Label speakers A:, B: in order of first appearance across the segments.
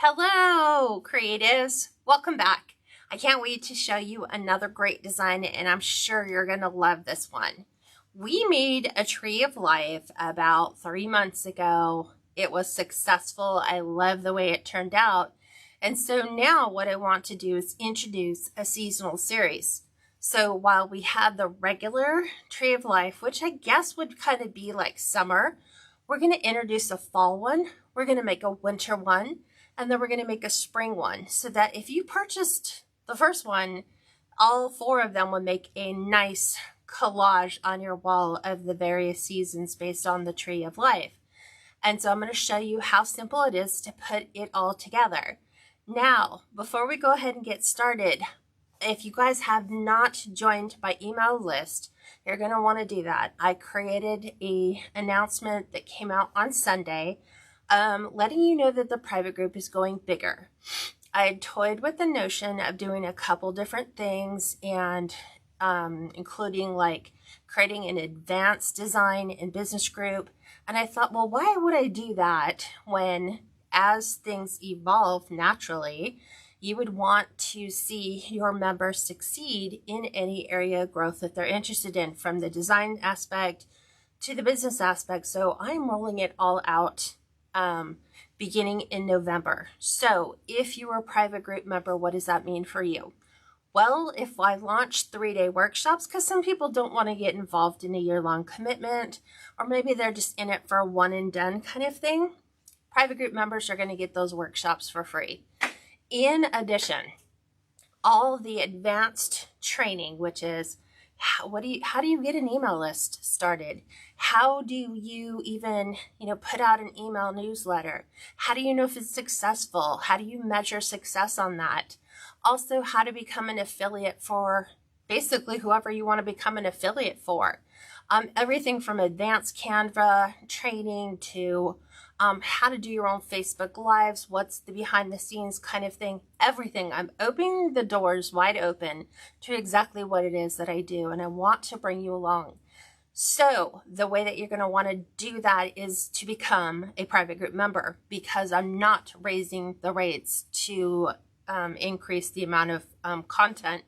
A: Hello, creatives. Welcome back. I can't wait to show you another great design, and I'm sure you're going to love this one. We made a tree of life about 3 months ago. It was successful. I love the way it turned out. And so now what I want to do is introduce a seasonal series. So while we had the regular tree of life, which I guess would kind of be like summer, we're going to introduce a fall one. We're going to make a winter one. And then we're going to make a spring one so that if you purchased the first one, all 4 of them will make a nice collage on your wall of the various seasons based on the tree of life. And so I'm going to show you how simple it is to put it all together. Now, before we go ahead and get started, if you guys have not joined my email list, you're going to want to do that. I created an announcement that came out on Sunday letting you know that the private group is going bigger. I had toyed with the notion of doing a couple different things and including like creating an advanced design and business group. And I thought, well, why would I do that when as things evolve naturally, you would want to see your members succeed in any area of growth that they're interested in, from the design aspect to the business aspect. So I'm rolling it all out beginning in November. So if you are a private group member, what does that mean for you? Well, if I launch 3-day workshops, because some people don't want to get involved in a year-long commitment, or maybe they're just in it for a one and done kind of thing, private group members are going to get those workshops for free. In addition, all the advanced training, which is how do you get an email list started? How do you even, put out an email newsletter? How do you know if it's successful? How do you measure success on that? Also, how to become an affiliate for basically whoever you want to become an affiliate for. Everything from advanced Canva training to how to do your own Facebook Lives, what's the behind the scenes kind of thing, everything. I'm opening the doors wide open to exactly what it is that I do, and I want to bring you along. So the way that you're going to want to do that is to become a private group member, because I'm not raising the rates to increase the amount of content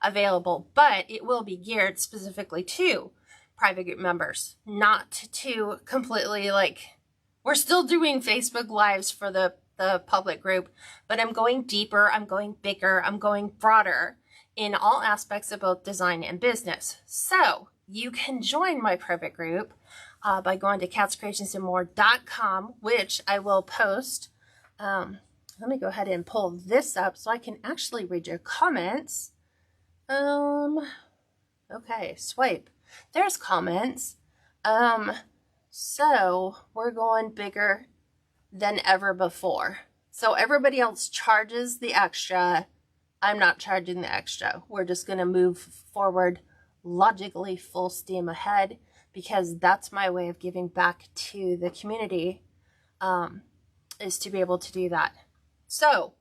A: available, but it will be geared specifically to private group members, not to completely we're still doing Facebook Lives for the public group, but I'm going deeper, I'm going bigger, I'm going broader in all aspects of both design and business. So you can join my private group by going to KatsCreationsNMore.com, which I will post. Let me go ahead and pull this up so I can actually read your comments. Okay, swipe. There's comments. So we're going bigger than ever before. So everybody else charges the extra. I'm not charging the extra. We're just going to move forward logically, full steam ahead, because that's my way of giving back to the community, is to be able to do that. So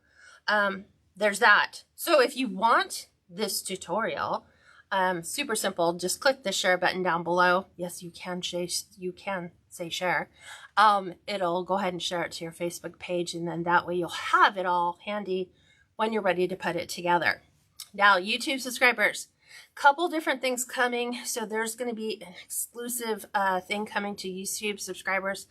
A: there's that. So if you want this tutorial, super simple, just click the share button down below. Yes, you can say share. It'll go ahead and share it to your Facebook page, and then that way you'll have it all handy when you're ready to put it together. Now, YouTube subscribers, couple different things coming. So there's going to be an exclusive thing coming to YouTube subscribers.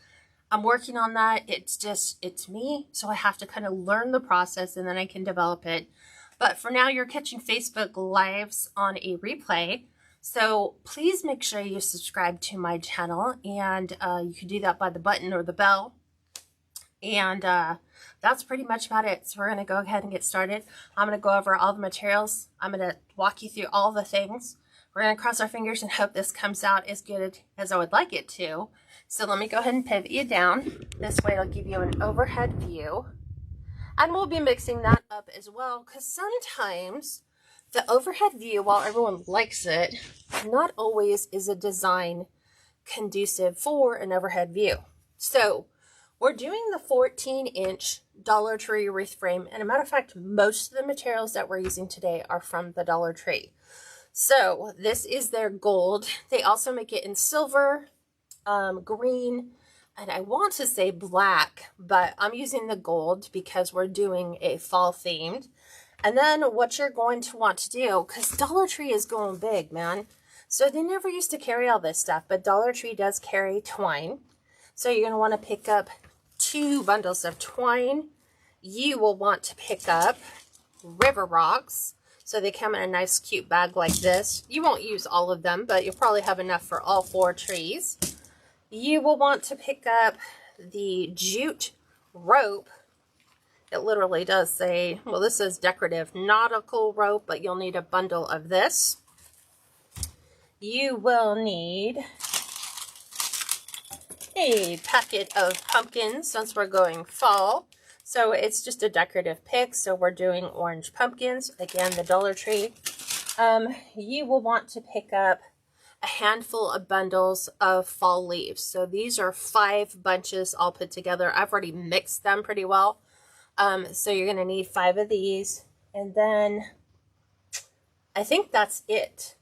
A: I'm working on that. It's me, so I have to kind of learn the process and then I can develop it. But for now, you're catching Facebook Lives on a replay. So please make sure you subscribe to my channel, and you can do that by the button or the bell. And that's pretty much about it. So we're going to go ahead and get started. I'm going to go over all the materials. I'm going to walk you through all the things. We're going to cross our fingers and hope this comes out as good as I would like it to. So let me go ahead and pivot you down. This way it'll give you an overhead view. And we'll be mixing that up as well, because sometimes the overhead view, while everyone likes it, not always is a design conducive for an overhead view. So we're doing the 14-inch Dollar Tree wreath frame. And a matter of fact, most of the materials that we're using today are from the Dollar Tree. So this is their gold. They also make it in silver, green, and I want to say black, but I'm using the gold because we're doing a fall themed. And then what you're going to want to do, because Dollar Tree is going big, man. So they never used to carry all this stuff, but Dollar Tree does carry twine. So you're going to want to pick up 2 bundles of twine. You will want to pick up river rocks. So they come in a nice cute bag like this. You won't use all of them, but you'll probably have enough for all 4 trees. You will want to pick up the jute rope. It literally does say, well, this is decorative nautical rope, but you'll need a bundle of this. You will need a packet of pumpkins since we're going fall. So it's just a decorative pick. So we're doing orange pumpkins. Again, the Dollar Tree. You will want to pick up a handful of bundles of fall leaves. So these are 5 bunches all put together. I've already mixed them pretty well. So you're going to need 5 of these. And then I think that's it.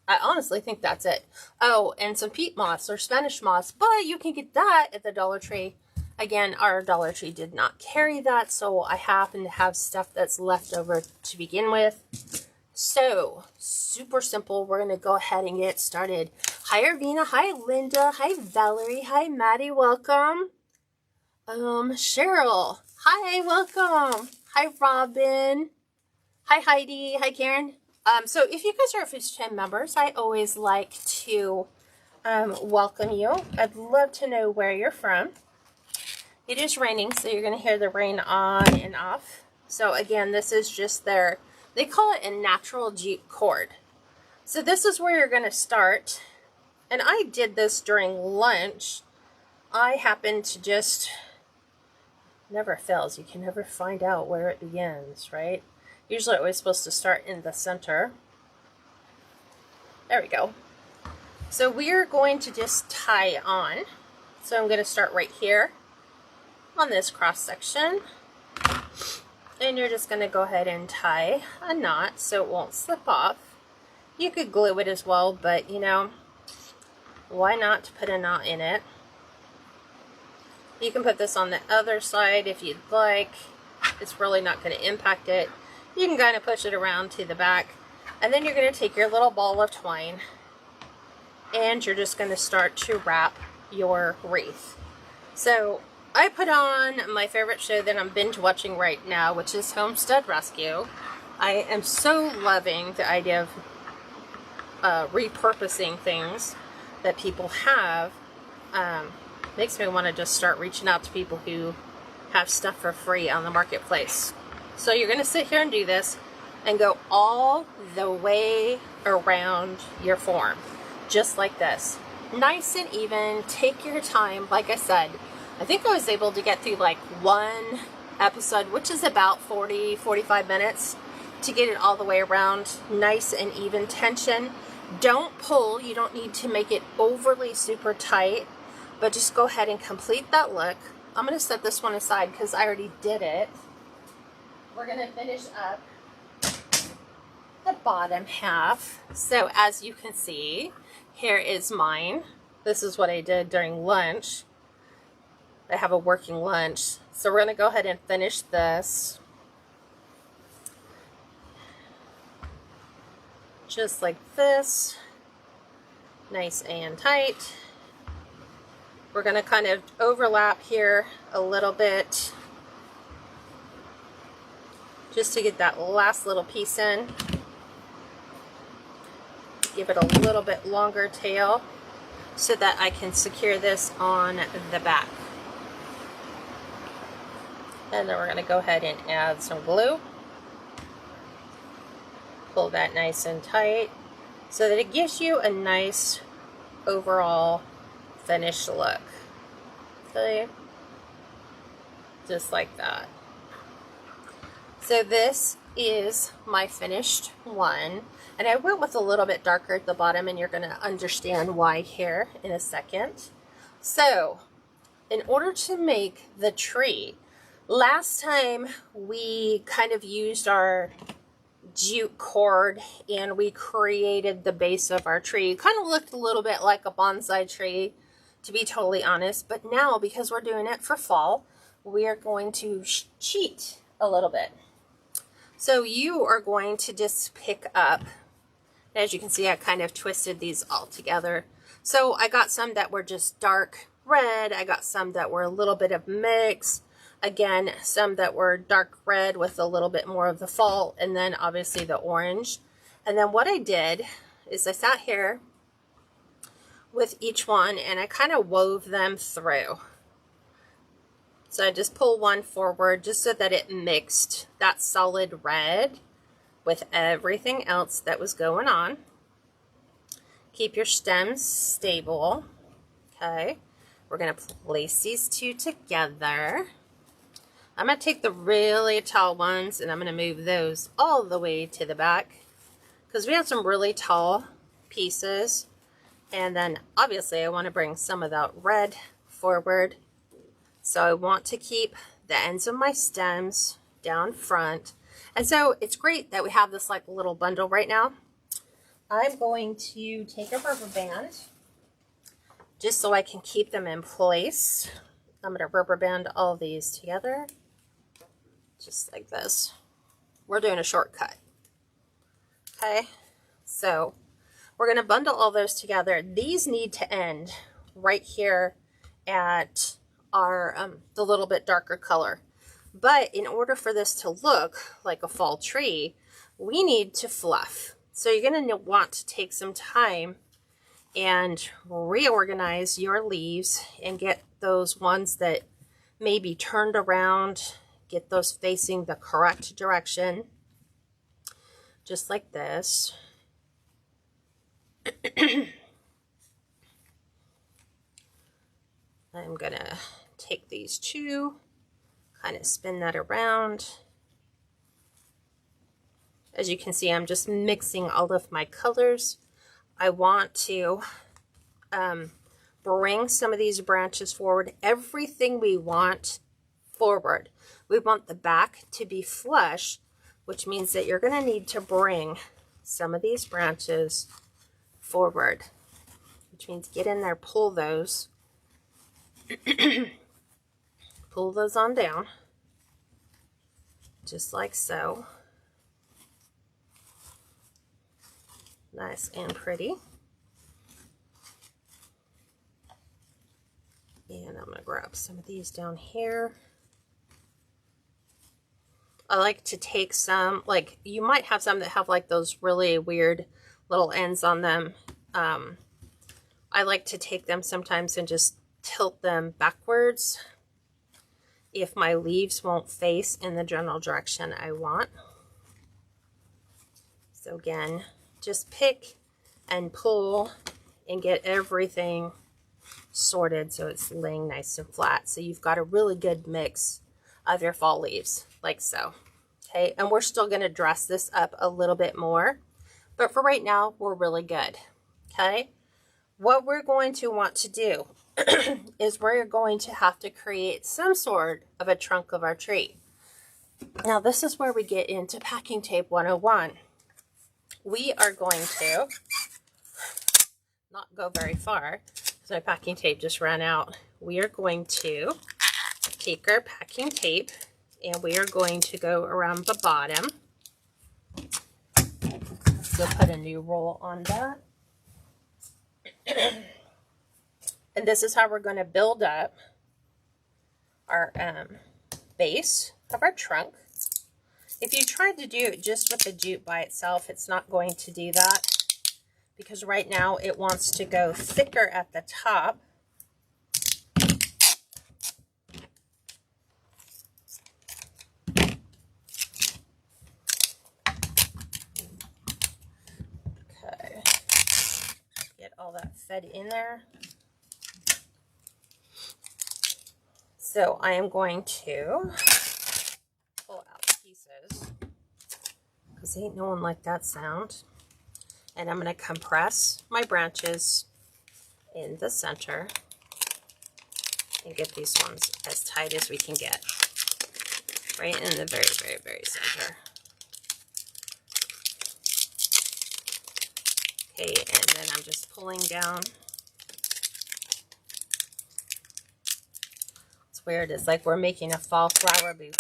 A: I honestly think that's it. Oh, and some peat moss or Spanish moss. But you can get that at the Dollar Tree. Again, our Dollar Tree did not carry that, so I happen to have stuff that's left over to begin with. So, super simple. We're going to go ahead and get started. Hi, Arvina. Hi, Linda. Hi, Valerie. Hi, Maddie. Welcome. Cheryl. Hi, welcome. Hi, Robin. Hi, Heidi. Hi, Karen. So if you guys are first time members, I always like to welcome you. I'd love to know where you're from. It is raining, so you're going to hear the rain on and off. So again, this is just they call it a natural jute cord. So this is where you're going to start. And I did this during lunch. I happened to just, never fails. You can never find out where it begins, right? Usually it was supposed to start in the center. There we go. So we're going to just tie on. So I'm going to start right here on this cross section, and you're just going to go ahead and tie a knot so it won't slip off. You could glue it as well, but you know, why not put a knot in it? You can put this on the other side if you'd like. It's really not going to impact it. You can kind of push it around to the back, and then you're going to take your little ball of twine and you're just going to start to wrap your wreath. So I put on my favorite show that I'm binge watching right now, which is Homestead Rescue. I am so loving the idea of repurposing things that people have. Makes me want to just start reaching out to people who have stuff for free on the marketplace. So you're going to sit here and do this and go all the way around your form, just like this. Nice and even. Take your time. Like I said, I think I was able to get through like 1 episode, which is about 40-45 minutes, to get it all the way around. Nice and even tension. Don't pull. You don't need to make it overly super tight, but just go ahead and complete that look. I'm going to set this one aside because I already did it. We're going to finish up the bottom half. So as you can see, here is mine. This is what I did during lunch. I have a working lunch. So we're going to go ahead and finish this. Just like this. Nice and tight. We're going to kind of overlap here a little bit, just to get that last little piece in. Give it a little bit longer tail so that I can secure this on the back. And then we're going to go ahead and add some glue. Pull that nice and tight so that it gives you a nice overall finished look. Okay. Just like that. So this is my finished one, and I went with a little bit darker at the bottom, and you're going to understand why here in a second. So in order to make the tree, last time we kind of used our jute cord and we created the base of our tree. It kind of looked a little bit like a bonsai tree, to be totally honest. But now, because we're doing it for fall, we are going to cheat a little bit. So you are going to just pick up, as you can see, I kind of twisted these all together. So I got some that were just dark red. I got some that were a little bit of mix. Again, some that were dark red with a little bit more of the fall, and then obviously the orange. And then what I did is I sat here with each one and I kind of wove them through. So I just pull one forward just so that it mixed that solid red with everything else that was going on. Keep your stems stable. Okay, we're going to place these two together. I'm going to take the really tall ones and I'm going to move those all the way to the back because we have some really tall pieces. And then obviously I want to bring some of that red forward. So I want to keep the ends of my stems down front. And so it's great that we have this like little bundle right now. I'm going to take a rubber band just so I can keep them in place. I'm going to rubber band all these together. Just like this. We're doing a shortcut. Okay, so we're going to bundle all those together. These need to end right here at our the little bit darker color. But in order for this to look like a fall tree, we need to fluff. So you're going to want to take some time and reorganize your leaves and get those ones that may be turned around. Get those facing the correct direction, just like this. I'm gonna take these two, kind of spin that around. As you can see, I'm just mixing all of my colors. I want to bring some of these branches forward. Everything we want forward. We want the back to be flush, which means that you're going to need to bring some of these branches forward, which means get in there, pull those, pull those on down, just like so. Nice and pretty. And I'm going to grab some of these down here. I like to take some, like you might have some that have like those really weird little ends on them. I like to take them sometimes and just tilt them backwards if my leaves won't face in the general direction I want. So again, just pick and pull and get everything sorted so it's laying nice and flat. So you've got a really good mix of your fall leaves, like so. Okay, and we're still going to dress this up a little bit more, but for right now, we're really good. Okay, what we're going to want to do is we're going to have to create some sort of a trunk of our tree. Now, this is where we get into packing tape 101. We are going to not go very far because my packing tape just ran out. We are going to take our packing tape and we are going to go around the bottom. So put a new roll on that. And this is how we're going to build up our base of our trunk. If you tried to do it just with the jute by itself, it's not going to do that because right now it wants to go thicker at the top. Okay, get all that fed in there. So I am going to pull out pieces because ain't no one like that sound. And I'm going to compress my branches in the center and get these ones as tight as we can get. Right in the very, very, very center. Okay, and then I'm just pulling down It's weird. It's like we're making a fall flower bouquet.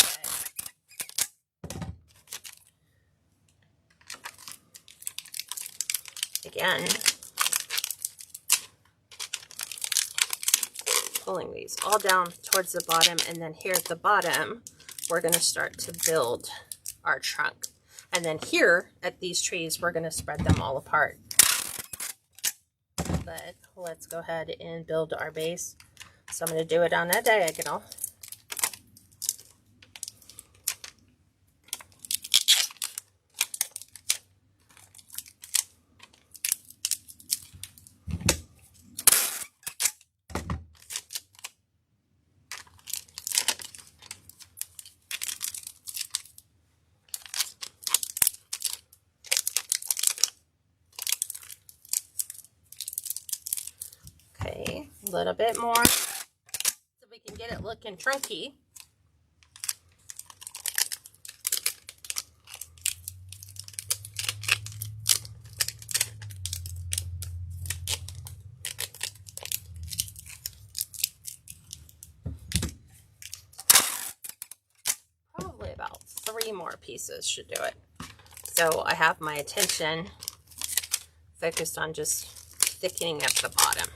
A: Again, pulling these all down towards the bottom, and then here at the bottom, we're going to start to build our trunk. And then here at these trees, we're going to spread them all apart. But let's go ahead and build our base. So I'm going to do it on a diagonal. Okay, a little bit more so we can get it looking trunky. Probably about 3 more pieces should do it. So I have my attention focused on just thickening at the bottom.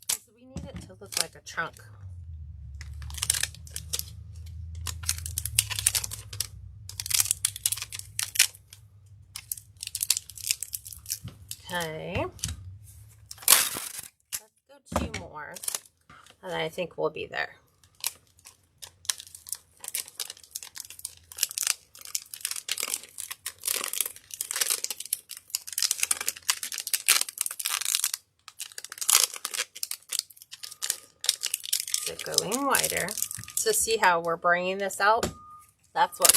A: So we need it to look like a trunk. Okay. Let's go 2 more. And I think we'll be there. So going wider. So see how we're bringing this out? That's what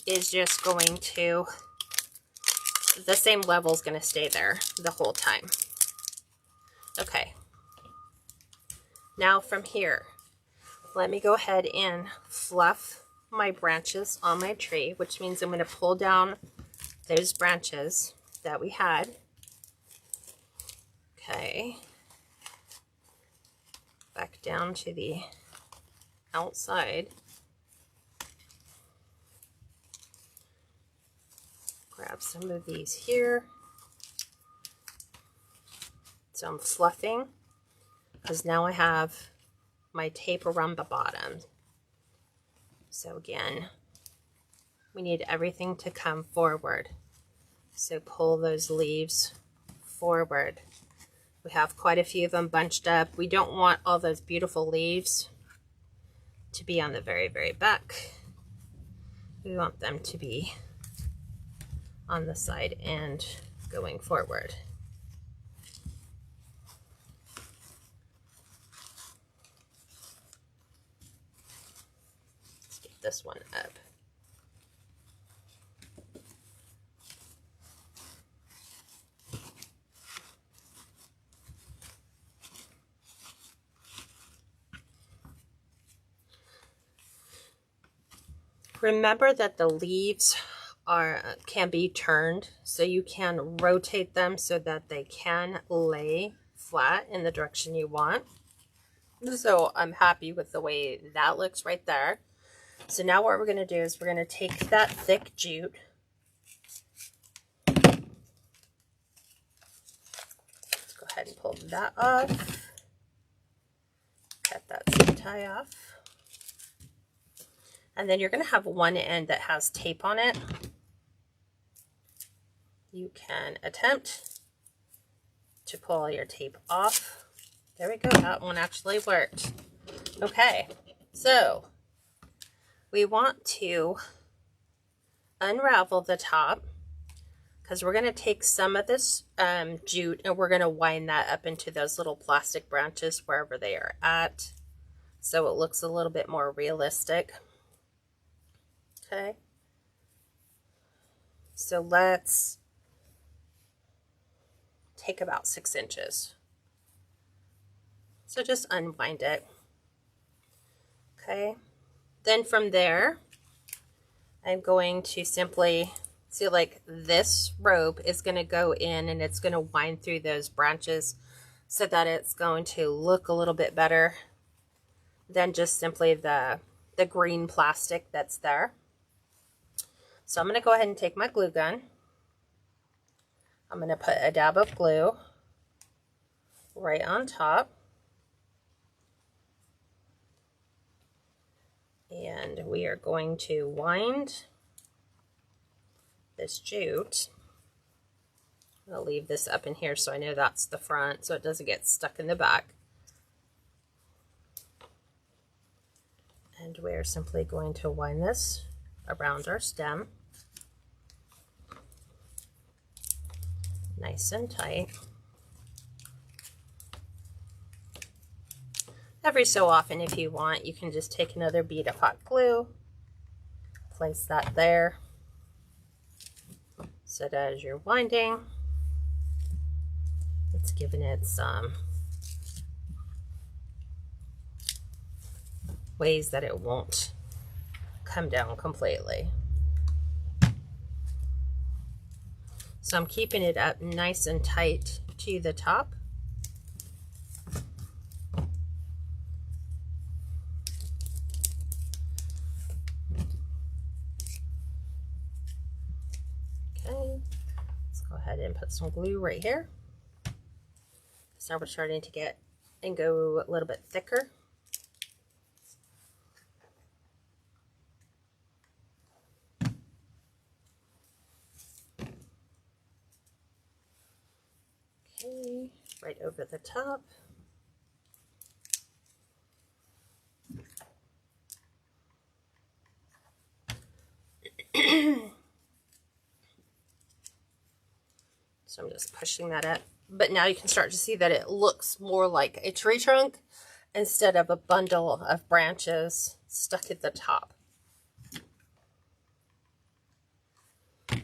A: we need. Is just going to, the same level is going to stay there the whole time. Okay. Now from here, let me go ahead and fluff my branches on my tree, which means I'm going to pull down those branches that we had. Okay. Back down to the outside. Grab some of these here. So I'm fluffing because now I have my tape around the bottom. So again, we need everything to come forward. So pull those leaves forward. We have quite a few of them bunched up. We don't want all those beautiful leaves to be on the very, very back. We want them to be on the side and going forward. Let's get this one up. Remember that the leaves can be turned, so you can rotate them so that they can lay flat in the direction you want. So I'm happy with the way that looks right there. So now what we're going to do is we're going to take that thick jute. Let's go ahead and pull that off. Cut that zip tie off. And then you're going to have one end that has tape on it. You can attempt to pull your tape off. There we go. That one actually worked. Okay. So we want to unravel the top because we're going to take some of this jute and we're going to wind that up into those little plastic branches wherever they are at. So it looks a little bit more realistic. Okay, so let's take about 6 inches. So just unwind it. Okay, then from there, I'm going to simply see, like, this rope is going to go in and it's going to wind through those branches so that it's going to look a little bit better than just simply the green plastic that's there. So I'm going to go ahead and take my glue gun. I'm going to put a dab of glue right on top. And we are going to wind this jute. I'll leave this up in here so I know that's the front so it doesn't get stuck in the back. And we're simply going to wind this around our stem. Nice and tight. Every so often, if you want, you can just take another bead of hot glue, place that there, so that as you're winding, it's giving it some ways that it won't come down completely. So I'm keeping it up nice and tight to the top. Okay, let's go ahead and put some glue right here. So now we're starting to get and go a little bit thicker. Okay, right over the top. So I'm just pushing that up. But now you can start to see that it looks more like a tree trunk instead of a bundle of branches stuck at the top.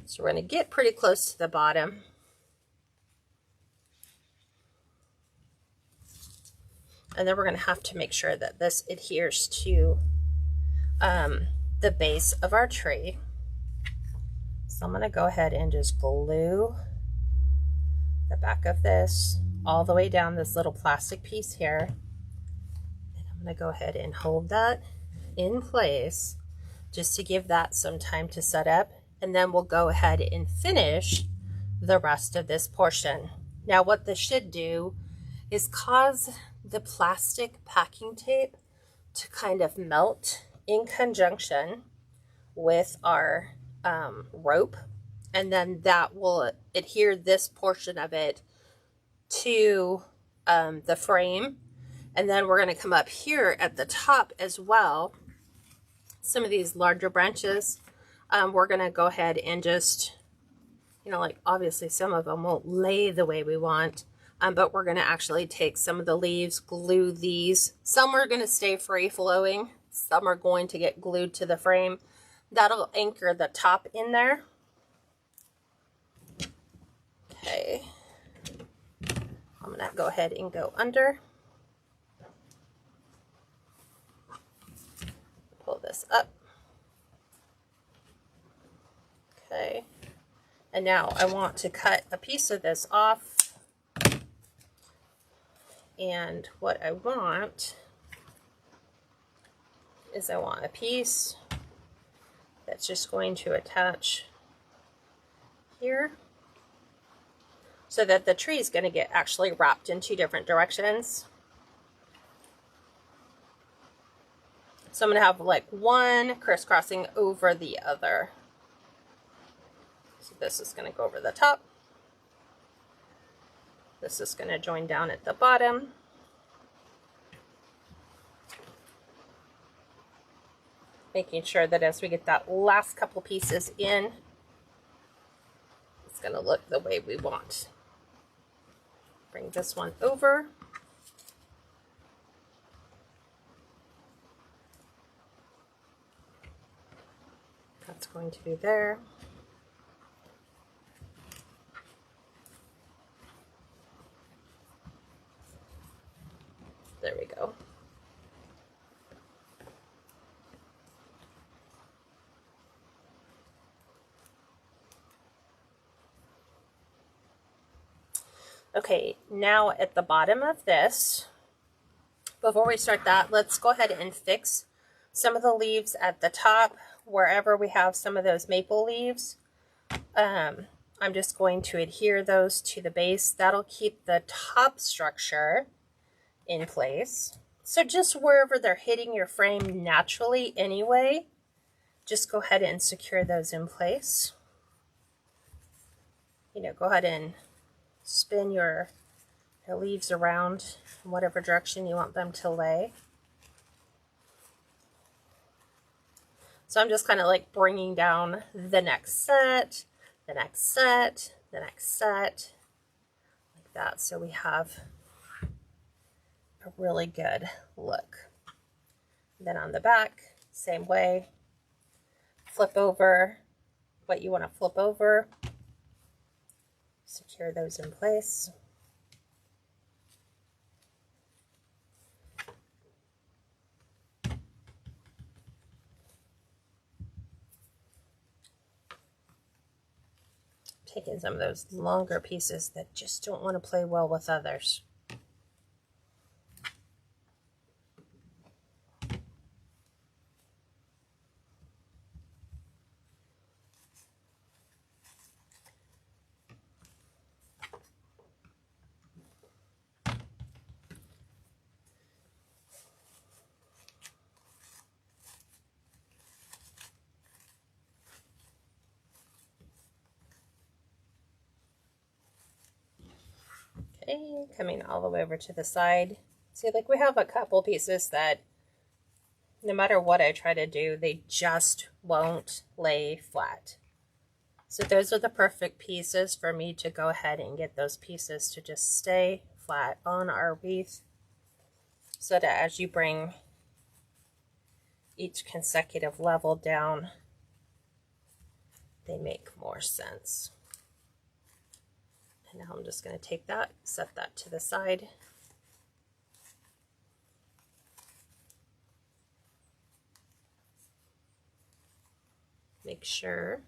A: So we're going to get pretty close to the bottom. And then we're going to have to make sure that this adheres to the base of our tree. So I'm going to go ahead and just glue the back of this all the way down this little plastic piece here. And I'm going to go ahead and hold that in place just to give that some time to set up. And then we'll go ahead and finish the rest of this portion. Now what this should do is cause the plastic packing tape to kind of melt in conjunction with our rope, and then that will adhere this portion of it to the frame. And then we're going to come up here at the top as well. Some of these larger branches, we're going to go ahead and just, you know, like obviously some of them won't lay the way we want, but we're going to actually take some of the leaves, glue these. Some are going to stay free flowing. Some are going to get glued to the frame. That'll anchor the top in there. Okay. I'm going to go ahead and go under. Pull this up. Okay. And now I want to cut a piece of this off. And what I want is I want a piece that's just going to attach here so that the tree is going to get actually wrapped in two different directions. So I'm going to have like one crisscrossing over the other. So this is going to go over the top. This is going to join down at the bottom. Making sure that as we get that last couple pieces in, it's going to look the way we want. Bring this one over. That's going to be there. There we go. Okay, now at the bottom of this, before we start that, let's go ahead and fix some of the leaves at the top, wherever we have some of those maple leaves. I'm just going to adhere those to the base. That'll keep the top structure in place. So just wherever they're hitting your frame naturally anyway, just go ahead and secure those in place. You know, go ahead and spin your leaves around in whatever direction you want them to lay. So I'm just kind of like bringing down the next set, the next set, the next set, like that. So we have a really good look. Then on the back, same way, flip over what you want to flip over, secure those in place. Taking some of those longer pieces that just don't want to play well with others. Okay, coming all the way over to the side. See, like we have a couple pieces that no matter what I try to do, they just won't lay flat. So those are the perfect pieces for me to go ahead and get those pieces to just stay flat on our wreath, so that as you bring each consecutive level down, they make more sense. And now I'm just going to take that, set that to the side. Make sure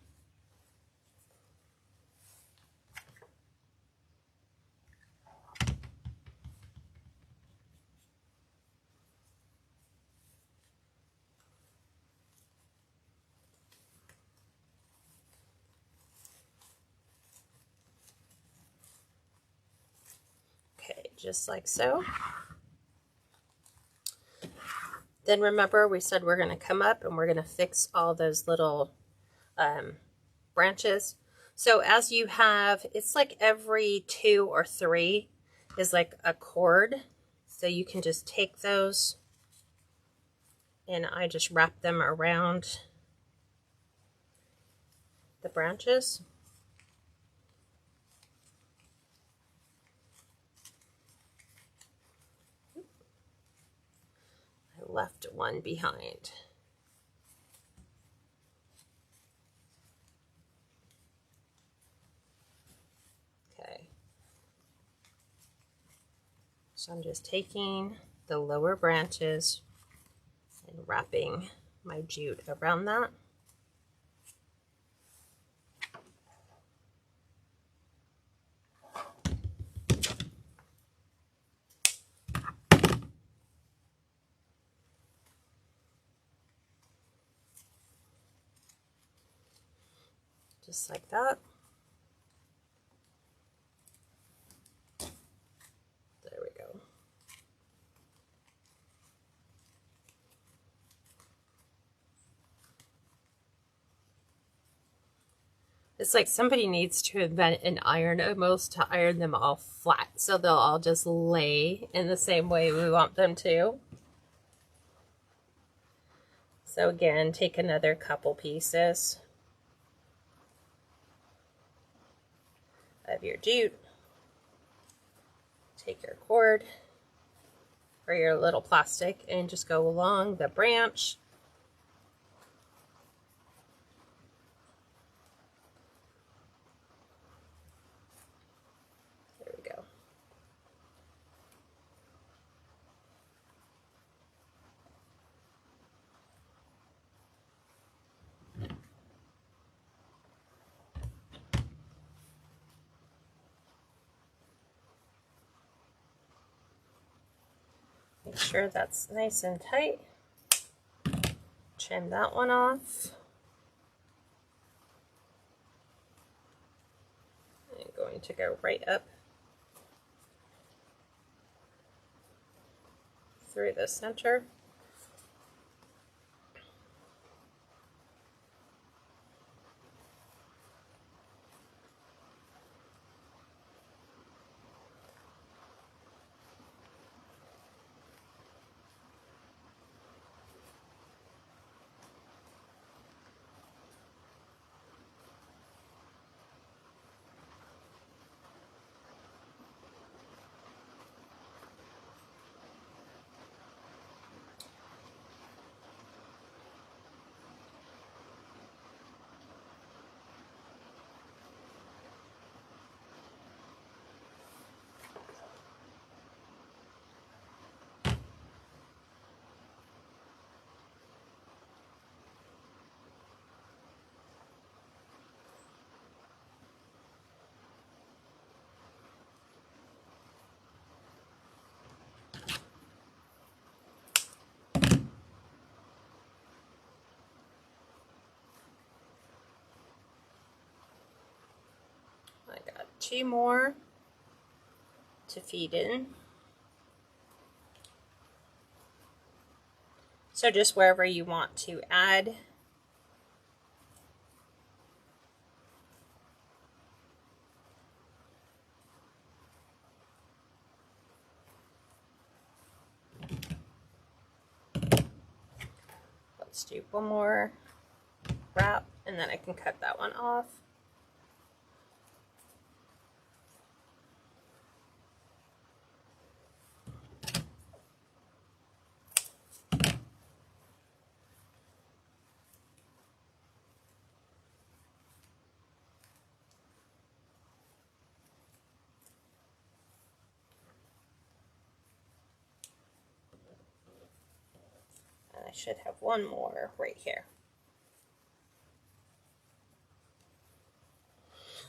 A: okay, just like so. Then remember, we said we're going to come up and we're going to fix all those little branches. So as you have, it's like every 2 or 3 is like a cord. So you can just take those and I just wrap them around the branches. I left one behind. Okay. So I'm just taking the lower branches and wrapping my jute around that. Just like that. There we go. It's like somebody needs to invent an iron almost to iron them all flat, so they'll all just lay in the same way we want them to. So again, take another couple pieces of your jute, take your cord or your little plastic and just go along the branch. There we go. Make sure that's nice and tight. Trim that one off. I'm going to go right up through the center. I got 2 more to feed in. So just wherever you want to add. Let's do one more wrap and then I can cut that one off. And I should have one more right here.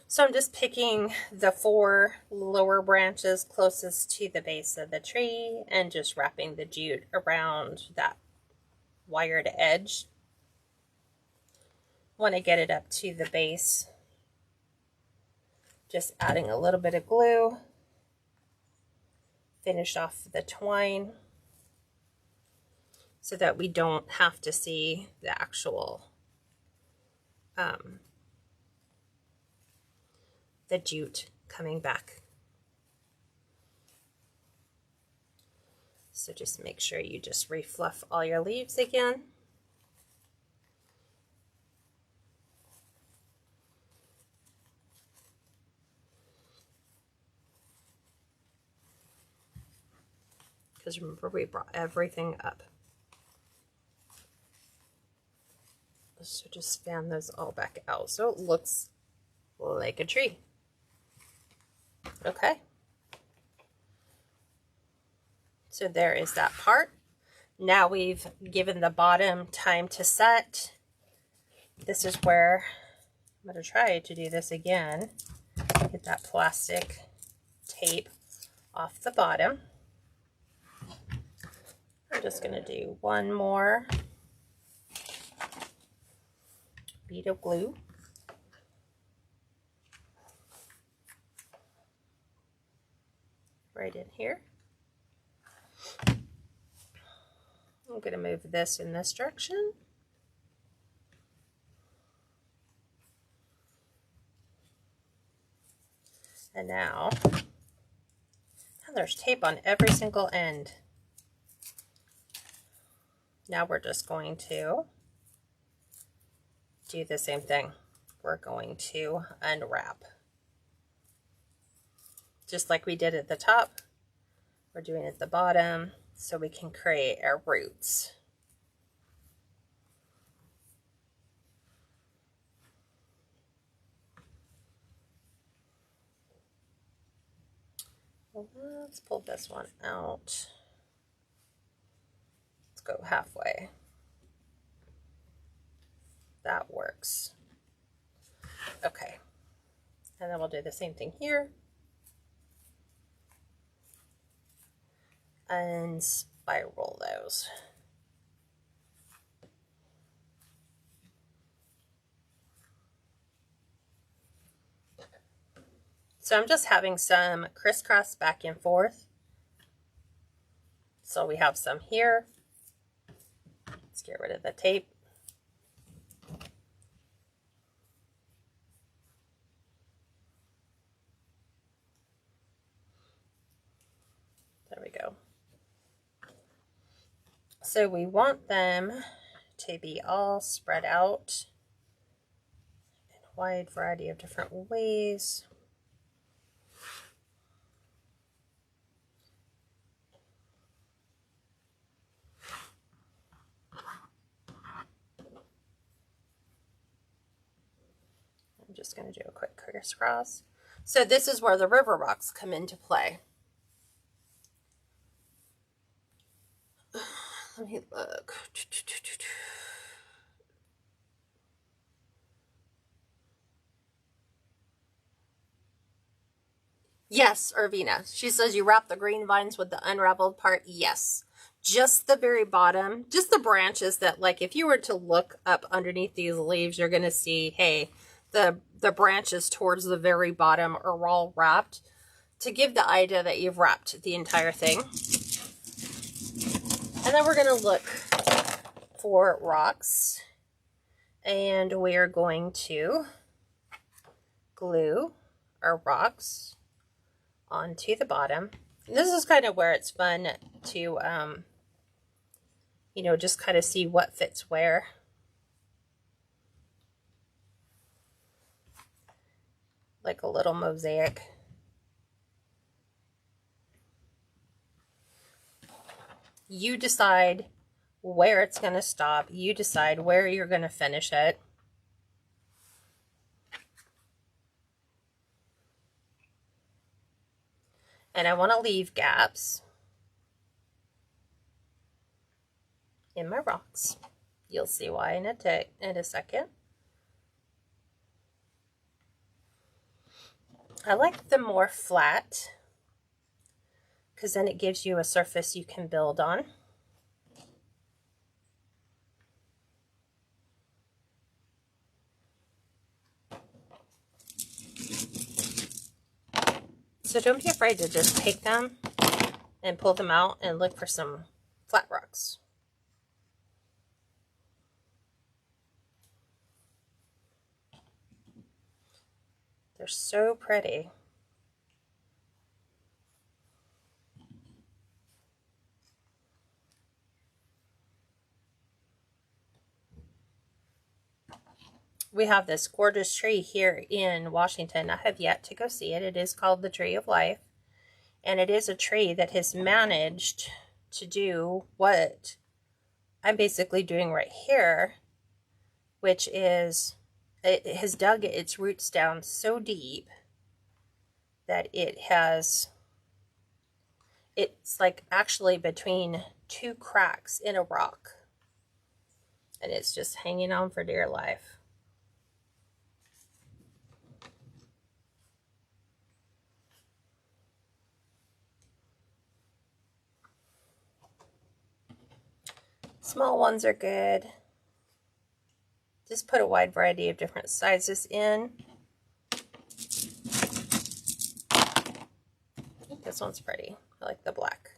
A: So I'm just picking the 4 lower branches closest to the base of the tree and just wrapping the jute around that wired edge. Want to get it up to the base, just adding a little bit of glue, finish off the twine so that we don't have to see the actual the jute coming back. So just make sure you just refluff all your leaves again. Because remember, we brought everything up. So just fan those all back out so it looks like a tree. Okay. So there is that part. Now we've given the bottom time to set. This is where I'm going to try to do this again. Get that plastic tape off the bottom. I'm just going to do one more bead of glue. Right in here. I'm going to move this in this direction. And now, there's tape on every single end. Now we're just going to do the same thing. We're going to unwrap. Just like we did at the top, we're doing it at the bottom so we can create our roots. Well, let's pull this one out. Let's go halfway. That works. Okay. And then we'll do the same thing here. unspiral those. So I'm just having some crisscross back and forth. So we have some here. Let's get rid of the tape. There we go. So we want them to be all spread out in a wide variety of different ways. I'm just going to do a quick crisscross. So this is where the river rocks come into play. Let me look. Yes, Irvina. She says you wrap the green vines with the unraveled part. Yes. Just the very bottom, just the branches that, like, if you were to look up underneath these leaves, you're going to see, hey, the branches towards the very bottom are all wrapped to give the idea that you've wrapped the entire thing. And then we're going to look for rocks, and we are going to glue our rocks onto the bottom. And this is kind of where it's fun to, you know, just kind of see what fits where. Like a little mosaic. You decide where it's going to stop. You decide where you're going to finish it. And I want to leave gaps in my rocks. You'll see why in a second. I like them more flat because then it gives you a surface you can build on. So don't be afraid to just take them and pull them out and look for some flat rocks. They're so pretty. We have this gorgeous tree here in Washington. I have yet to go see it. It is called the Tree of Life. And it is a tree that has managed to do what I'm basically doing right here, which is it has dug its roots down so deep that it's like actually between two cracks in a rock. And it's just hanging on for dear life. Small ones are good. Just put a wide variety of different sizes in. This one's pretty. I like the black.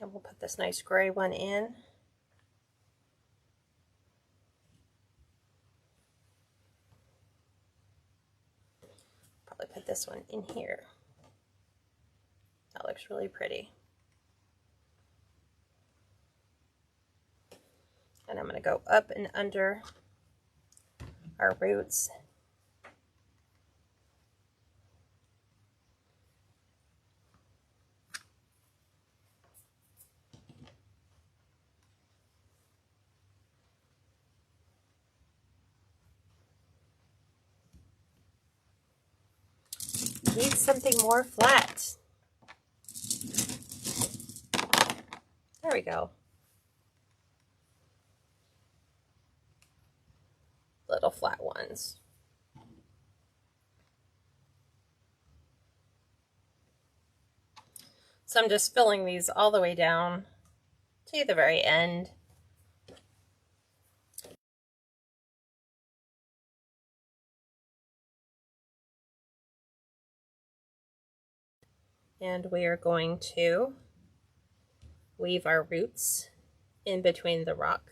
A: And we'll put this nice gray one in. Probably put this one in here. That looks really pretty. And I'm going to go up and under our roots. Need something more flat. There we go. Little flat ones. So I'm just filling these all the way down to the very end. And we are going to weave our roots in between the rock.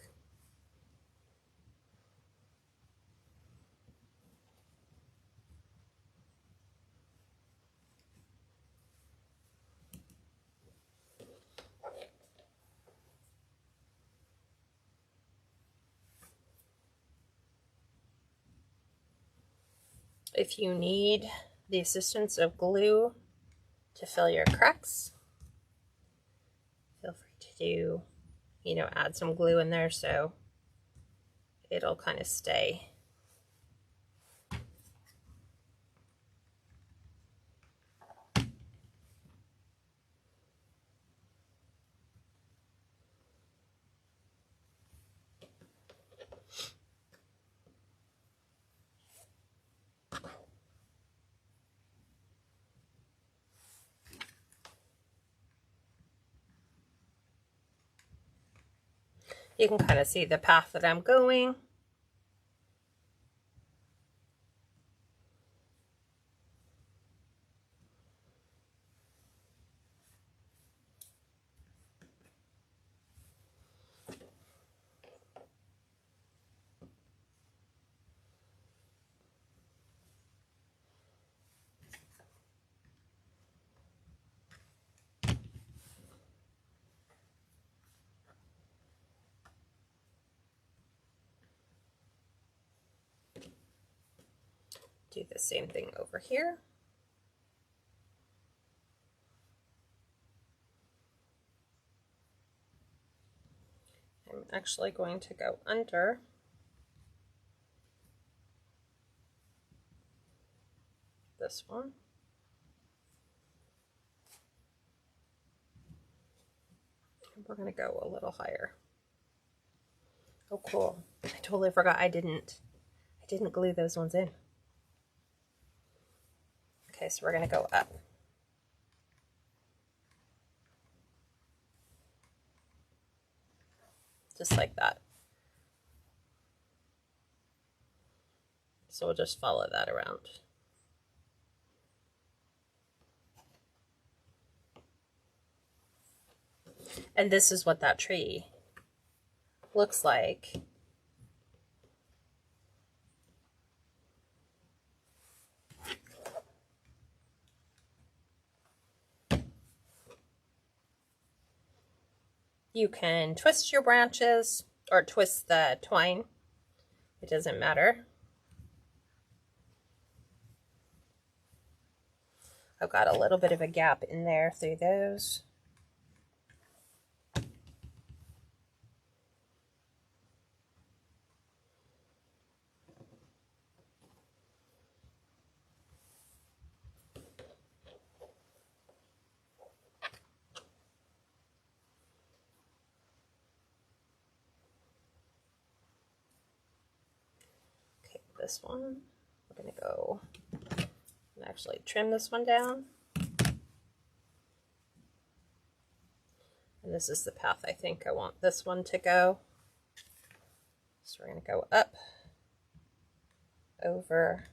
A: If you need the assistance of glue to fill your cracks, feel free to do, add some glue in there so it'll kind of stay. You can kind of see the path that I'm going. Do the same thing over here. I'm actually going to go under this one. And we're going to go a little higher. Oh, cool. I totally forgot I didn't glue those ones in. Okay, so we're going to go up. Just like that. So we'll just follow that around. And this is what that tree looks like. You can twist your branches or twist the twine. It doesn't matter. I've got a little bit of a gap in there through those. Okay, this one, we're going to go and actually trim this one down. And this is the path I think I want this one to go. So we're going to go up, over,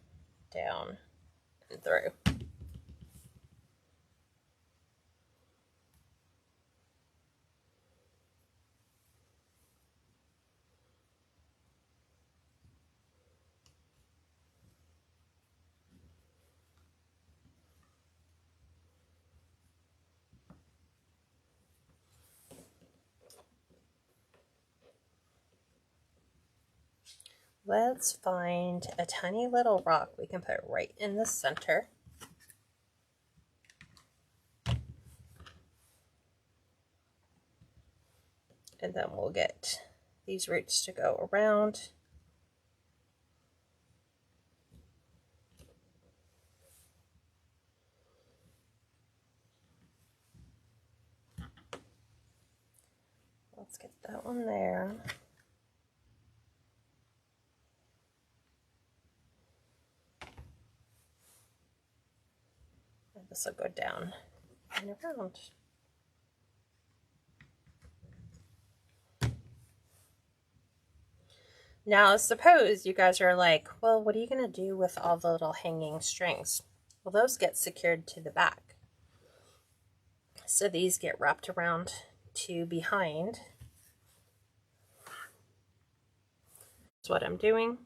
A: down, and through. Let's find a tiny little rock we can put right in the center. And then we'll get these roots to go around. Let's get that one there. And this will go down and around. Now, suppose you guys are like, well, what are you going to do with all the little hanging strings? Well, those get secured to the back. So these get wrapped around to behind. That's what I'm doing.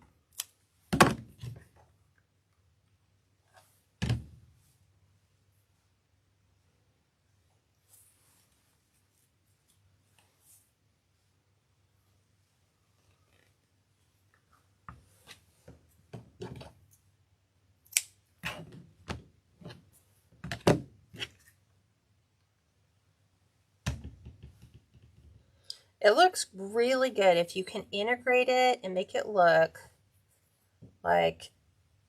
A: It looks really good if you can integrate it and make it look like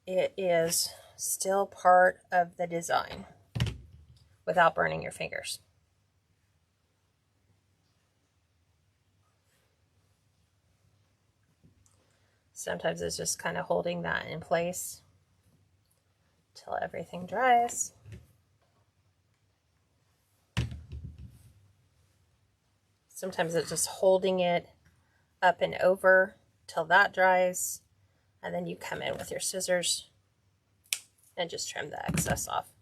A: it is still part of the design without burning your fingers. Sometimes it's just kind of holding that in place till everything dries. Sometimes it's just holding it up and over till that dries, and then you come in with your scissors and just trim the excess off.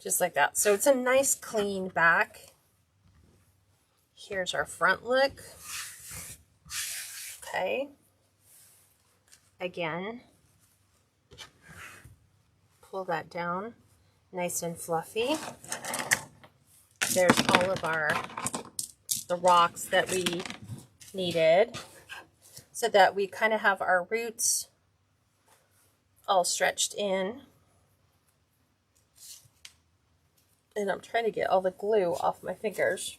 A: Just like that. So it's a nice clean back. Here's our front look. Okay. Again, pull that down nice and fluffy. There's all of the rocks that we needed so that we kind of have our roots all stretched in. And I'm trying to get all the glue off my fingers.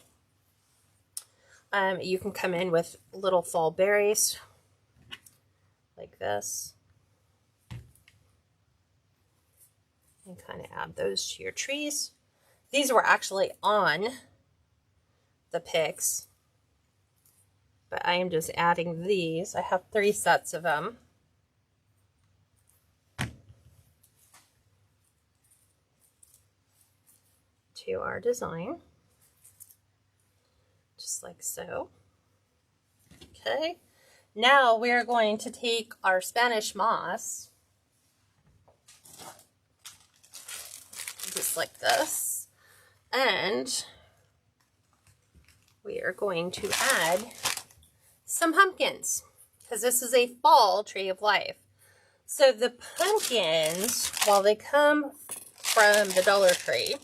A: You can come in with little fall berries like this and kind of add those to your trees. These were actually on the picks, but I am just adding these. I have 3 sets of them. To our design, just like so. Okay, now we're going to take our Spanish moss, just like this, and we are going to add some pumpkins, because this is a fall tree of life. So the pumpkins, while they come from the Dollar Tree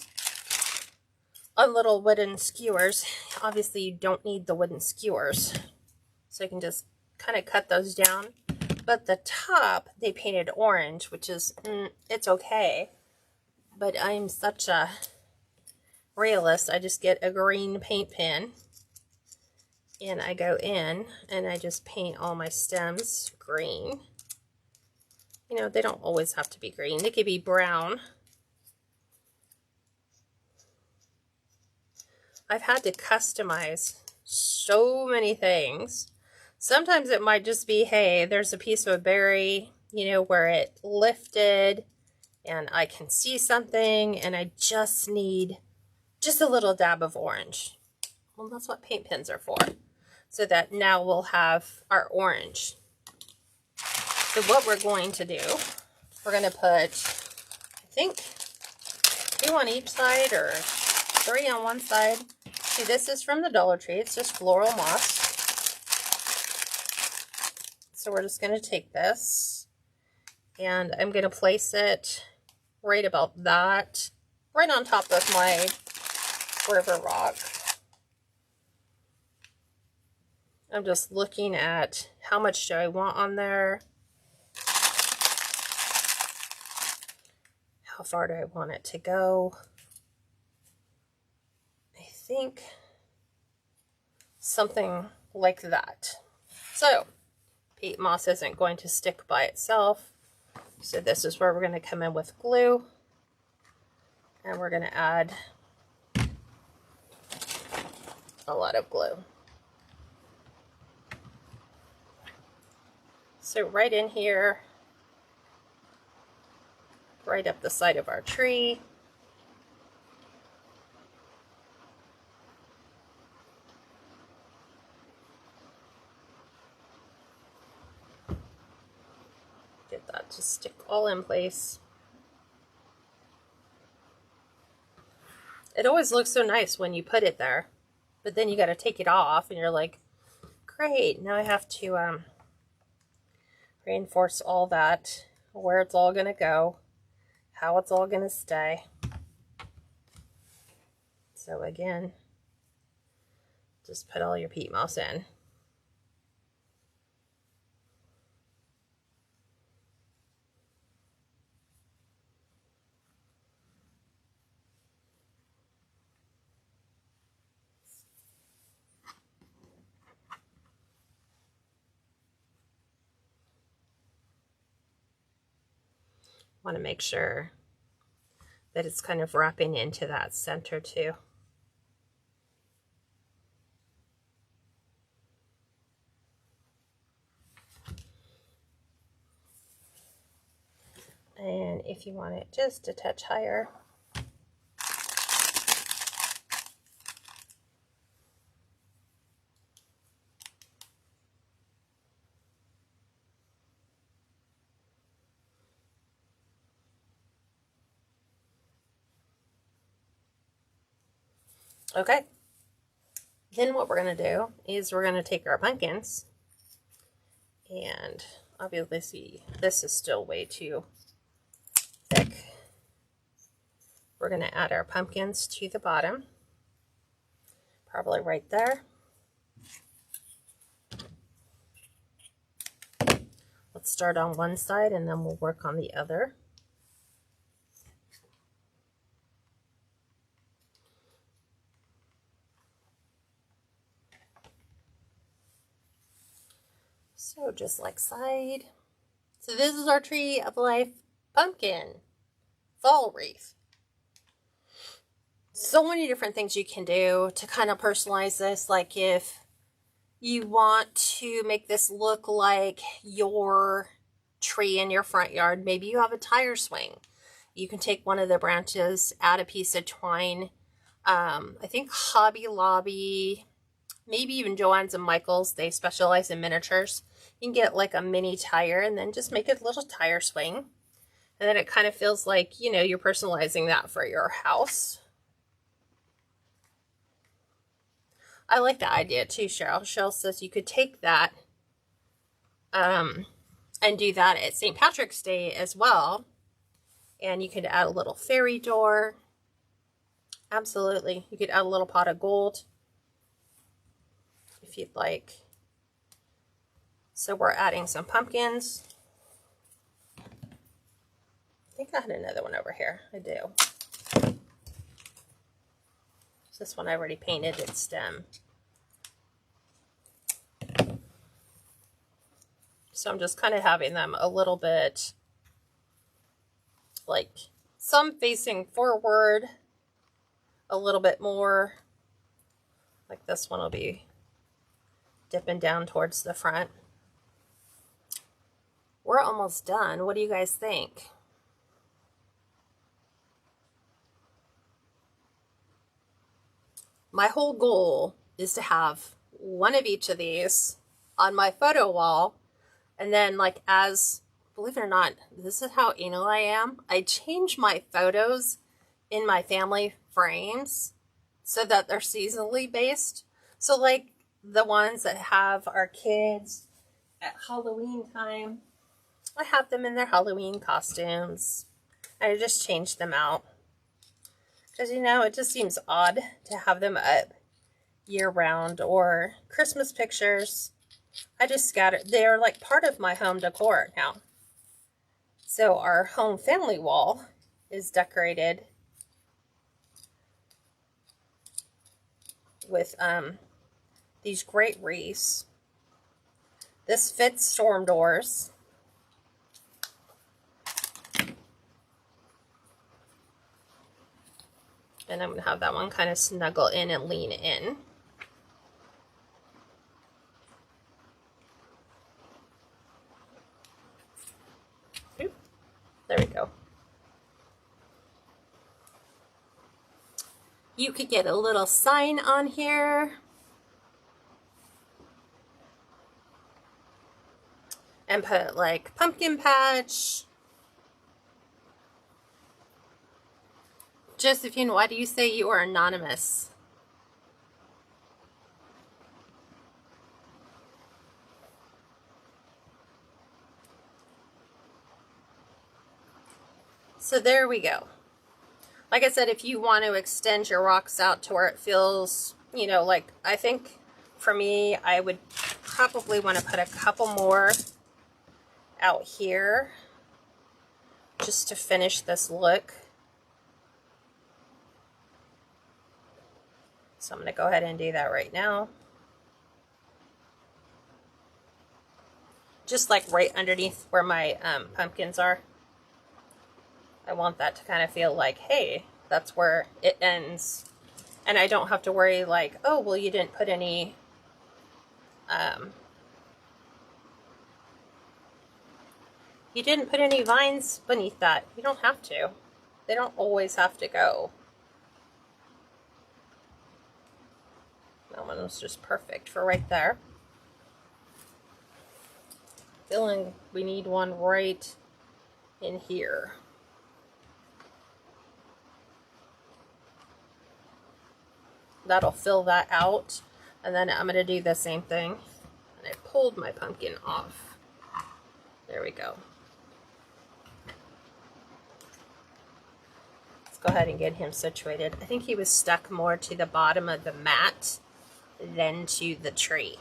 A: on little wooden skewers, obviously you don't need the wooden skewers, so you can just kind of cut those down. But the top they painted orange, which is it's okay, but I'm such a realist. I just get a green paint pen and I go in and I just paint all my stems green. You know, they don't always have to be green, they could be brown. I've had to customize so many things. Sometimes it might just be, hey, there's a piece of a berry, you know, where it lifted and I can see something and I just need just a little dab of orange. Well, that's what paint pens are for. So that now we'll have our orange. So what we're going to do, we're going to put, I think, 2 on each side or 3 on one side. See, this is from the Dollar Tree. It's just floral moss. So we're just going to take this and I'm going to place it right about that, right on top of my river rock. I'm just looking at how much do I want on there. How far do I want it to go? I think something like that. So peat moss isn't going to stick by itself. So this is where we're going to come in with glue. And we're going to add a lot of glue. So right in here, right up the side of our tree. Get that to stick all in place. It always looks so nice when you put it there, but then you got to take it off and you're like, great, now I have to reinforce all that, where it's all going to go, how it's all going to stay. So again, just put all your peat moss in. Want to make sure that it's kind of wrapping into that center too. And if you want it just a touch higher, okay. Then what we're going to do is we're going to take our pumpkins, and obviously this is still way too thick. We're going to add our pumpkins to the bottom, probably right there. Let's start on one side and then we'll work on the other. So just like side. So this is our Tree of Life pumpkin fall wreath. So many different things you can do to kind of personalize this. Like if you want to make this look like your tree in your front yard, maybe you have a tire swing. You can take one of the branches, add a piece of twine. I think Hobby Lobby, maybe even Joann's and Michael's, they specialize in miniatures. You can get like a mini tire and then just make a little tire swing. And then it kind of feels like, you know, you're personalizing that for your house. I like the idea too, Cheryl. Cheryl says you could take that and do that at St. Patrick's Day as well. And you could add a little fairy door. Absolutely. You could add a little pot of gold if you'd like. So we're adding some pumpkins. I think I had another one over here. I do. This one I already painted its stem. So I'm just kind of having them a little bit like some facing forward, a little bit more. Like this one will be dipping down towards the front. We're almost done. What do you guys think? My whole goal is to have one of each of these on my photo wall. And then like as, believe it or not, this is how anal I am. I change my photos in my family frames so that they're seasonally based. So like the ones that have our kids at Halloween time, I have them in their Halloween costumes. I just change them out. Because, you know, it just seems odd to have them up year-round. Or Christmas pictures, I just scatter. They're like part of my home decor now. So our home family wall is decorated with these great wreaths. This fits storm doors. And I'm going to have that one kind of snuggle in and lean in. Oop, there we go. You could get a little sign on here. And put like pumpkin patch. Josephine, why do you say you are anonymous? So there we go. Like I said, if you want to extend your rocks out to where it feels, you know, like, I think for me, I would probably want to put a couple more out here just to finish this look. So I'm going to go ahead and do that right now. Just like right underneath where my pumpkins are. I want that to kind of feel like, hey, that's where it ends. And I don't have to worry like, oh, well, you didn't put any vines beneath that. You don't have to. They don't always have to go. That one was just perfect for right there. Feeling we need one right in here. That'll fill that out. And then I'm going to do the same thing. And I pulled my pumpkin off. There we go. Let's go ahead and get him situated. I think he was stuck more to the bottom of the mat than to the tree.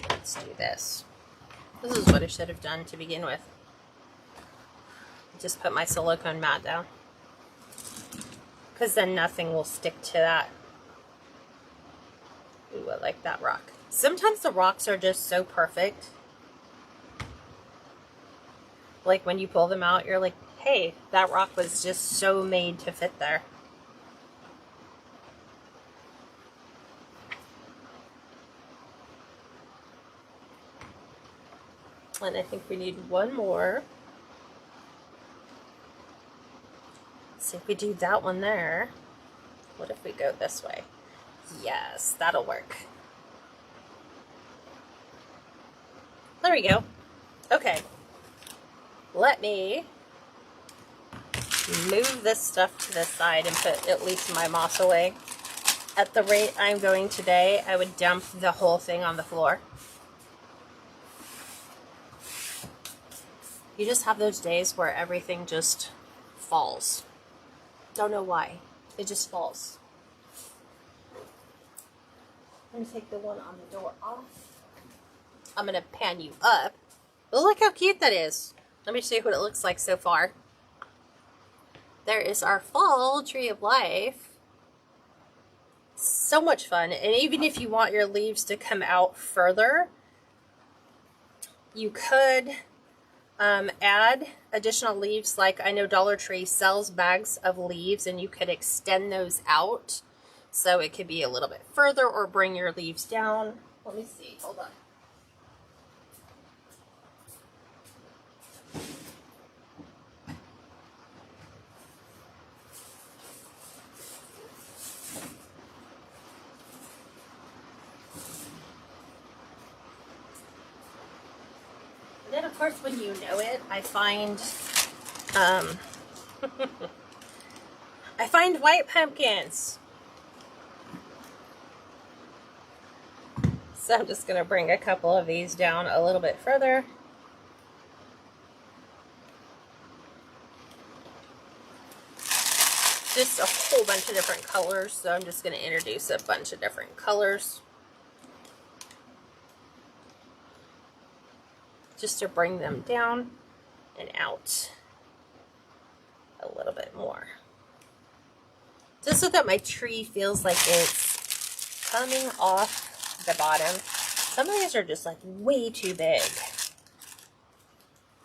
A: Let's do this. This is what I should have done to begin with. Just put my silicone mat down. Because then nothing will stick to that. Ooh, I like that rock. Sometimes the rocks are just so perfect. Like when you pull them out, you're like, hey, that rock was just so made to fit there. And I think we need one more. See if we do that one there. What if we go this way? Yes, that'll work. There we go. Okay. Let me move this stuff to the side and put at least my moss away. At the rate I'm going today, I would dump the whole thing on the floor. You just have those days where everything just falls. Don't know why. It just falls. I'm going to take the one on the door off. I'm going to pan you up. Oh, look how cute that is. Let me show you what it looks like so far. There is our fall tree of life. So much fun. And even if you want your leaves to come out further, you could add additional leaves. Like I know Dollar Tree sells bags of leaves and you could extend those out so it could be a little bit further or bring your leaves down. Let me see, hold on. And then of course when you know it, I find I find white pumpkins. So I'm just going to bring a couple of these down a little bit further. Just a whole bunch of different colors, so I'm just going to introduce a bunch of different colors. Just to bring them down and out a little bit more. Just so that my tree feels like it's coming off the bottom. Some of these are just like way too big.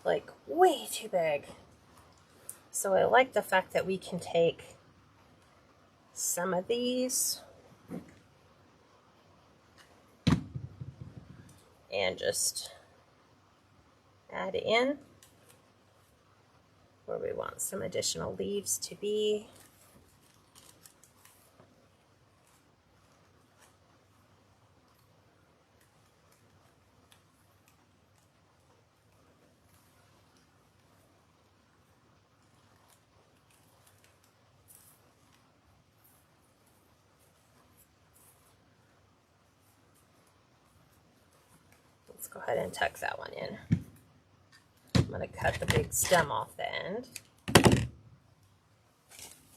A: Like way too big. So I like the fact that we can take some of these and just add in where we want some additional leaves to be. Let's go ahead and tuck that one in. I'm going to cut the big stem off the end.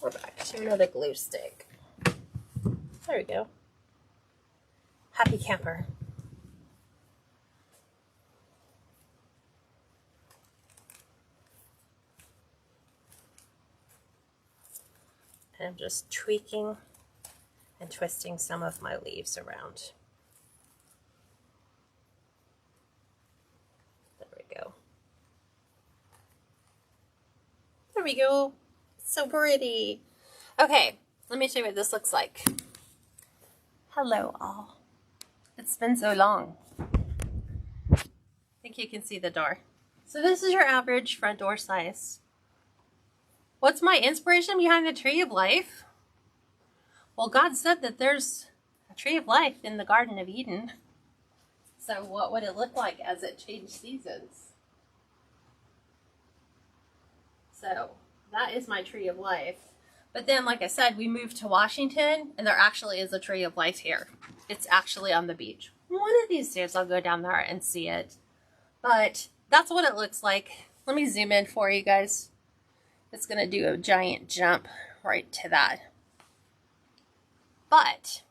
A: We're back to another glue stick. There we go. Happy camper. And I'm just tweaking and twisting some of my leaves around. There we go. There we go. So pretty. Okay, let me show you what this looks like. Hello all. It's been so long. I think you can see the door. So this is your average front door size. What's my inspiration behind the tree of life? Well, God said that there's a tree of life in the Garden of Eden. So what would it look like as it changed seasons? So that is my tree of life. But then, like I said, we moved to Washington, and there actually is a tree of life here. It's actually on the beach. One of these days I'll go down there and see it. But that's what it looks like. Let me zoom in for you guys. It's going to do a giant jump right to that. But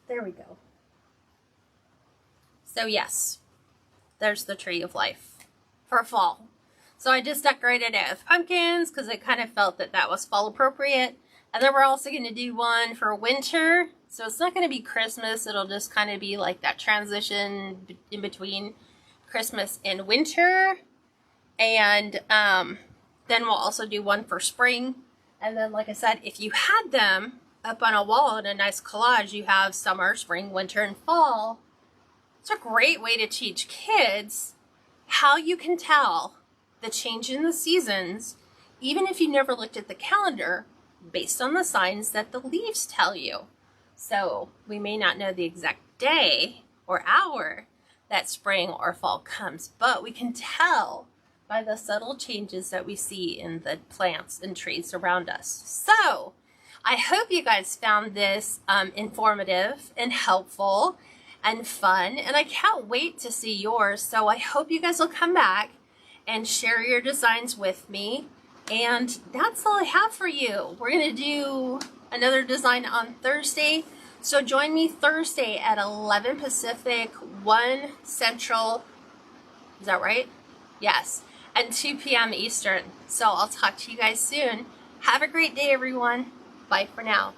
A: there we go. So yes, there's the tree of life for fall. So I just decorated it with pumpkins because I kind of felt that that was fall appropriate. And then we're also going to do one for winter. So it's not going to be Christmas. It'll just kind of be like that transition in between Christmas and winter. And then we'll also do one for spring. And then, like I said, if you had them up on a wall in a nice collage, you have summer, spring, winter, and fall. It's a great way to teach kids how you can tell the change in the seasons, even if you never looked at the calendar, based on the signs that the leaves tell you. So we may not know the exact day or hour that spring or fall comes, but we can tell by the subtle changes that we see in the plants and trees around us. So I hope you guys found this informative and helpful and fun, and I can't wait to see yours. So I hope you guys will come back and share your designs with me. And that's all I have for you. We're going to do another design on Thursday. So join me Thursday at 11 Pacific, 1 Central. Is that right? Yes. And 2 p.m. Eastern. So I'll talk to you guys soon. Have a great day, everyone. Bye for now.